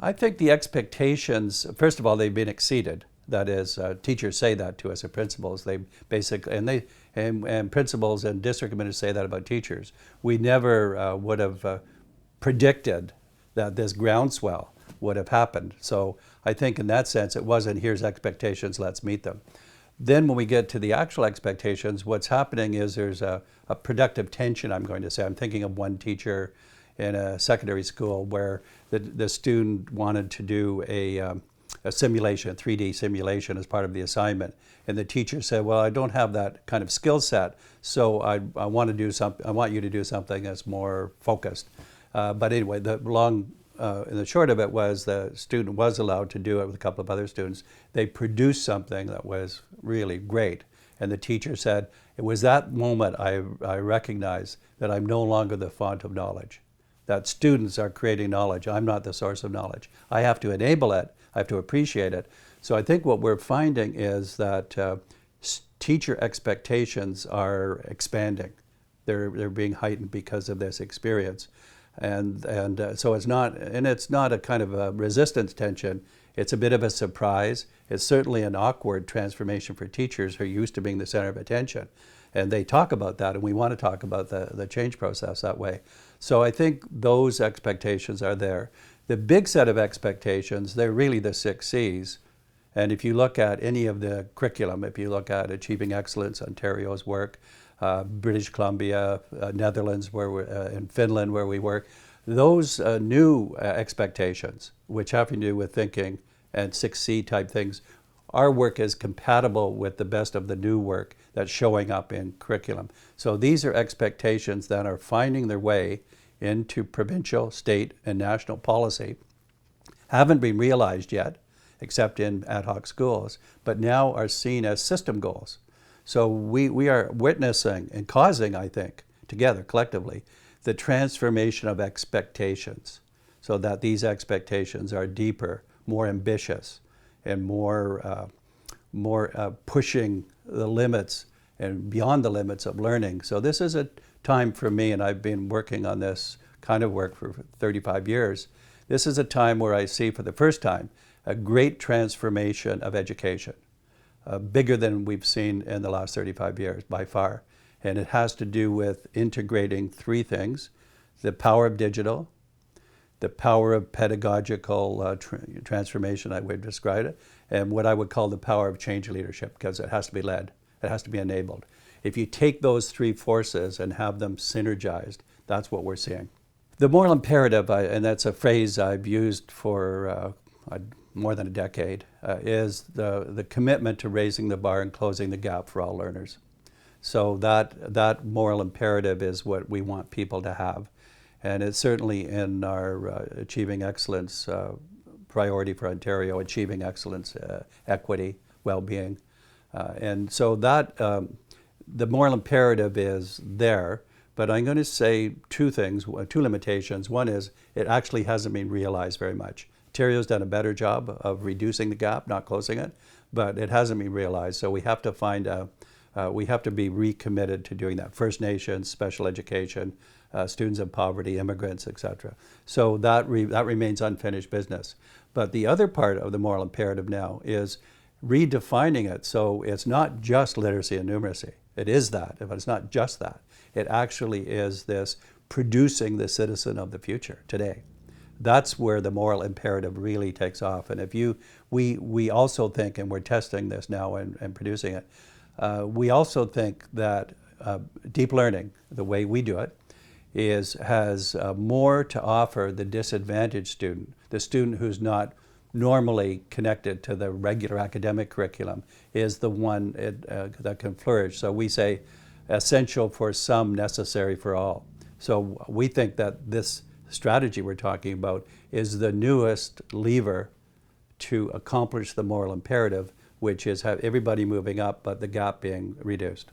I think the expectations, first of all, they've been exceeded. That is, teachers say that to us as principals. They basically, and principals and district administrators say that about teachers. We never would have predicted that this groundswell would have happened. So I think in that sense, it wasn't, here's expectations, let's meet them. Then when we get to the actual expectations, what's happening is there's a productive tension, I'm going to say. I'm thinking of one teacher in a secondary school where the student wanted to do a simulation, a 3D simulation as part of the assignment. And the teacher said, well, I don't have that kind of skill set, so I want you to do something that's more focused. But anyway, the long and the short of it was the student was allowed to do it with a couple of other students. They produced something that was really great. And the teacher said, it was that moment I recognized that I'm no longer the font of knowledge, that students are creating knowledge. I'm not the source of knowledge. I have to enable it. I have to appreciate it. So I think what we're finding is that teacher expectations are expanding. They're being heightened because of this experience. And so it's not a kind of a resistance tension. It's a bit of a surprise. It's certainly an awkward transformation for teachers who are used to being the center of attention. And they talk about that, and we want to talk about the change process that way. So I think those expectations are there. The big set of expectations, they're really the 6 C's. And if you look at any of the curriculum, if you look at Achieving Excellence, Ontario's work, British Columbia, Netherlands, and Finland where we work, those new expectations, which have to do with thinking and 6C type things, our work is compatible with the best of the new work that's showing up in curriculum. So these are expectations that are finding their way into provincial, state, and national policy, haven't been realized yet, except in ad hoc schools, but now are seen as system goals. So we are witnessing and causing, I think, together, collectively, the transformation of expectations so that these expectations are deeper, more ambitious, and more pushing the limits and beyond the limits of learning. So this is a time for me, and I've been working on this kind of work for 35 years. This is a time where I see for the first time a great transformation of education. Bigger than we've seen in the last 35 years, by far. And it has to do with integrating 3 things: the power of digital, the power of pedagogical transformation, I would describe it, and what I would call the power of change leadership, because it has to be led, it has to be enabled. If you take those 3 forces and have them synergized, that's what we're seeing. The moral imperative, and that's a phrase I've used for more than a decade, is the commitment to raising the bar and closing the gap for all learners. So that moral imperative is what we want people to have. And it's certainly in our Achieving Excellence priority for Ontario, Achieving Excellence, Equity, Well-being. And so that the moral imperative is there, but I'm going to say 2 things, 2 limitations. One is it actually hasn't been realized very much. Ontario's done a better job of reducing the gap, not closing it, but it hasn't been realized. So we have to we have to be recommitted to doing that. First Nations, special education, students of poverty, immigrants, etc. So that remains unfinished business. But the other part of the moral imperative now is redefining it so it's not just literacy and numeracy. It is that, but it's not just that. It actually is this producing the citizen of the future today. That's where the moral imperative really takes off. And we also think, and we're testing this now and producing it, we also think that deep learning, the way we do it, has more to offer the disadvantaged student, the student who's not normally connected to the regular academic curriculum, is the one that can flourish. So we say essential for some, necessary for all. So we think that this strategy we're talking about is the newest lever to accomplish the moral imperative, which is have everybody moving up but the gap being reduced.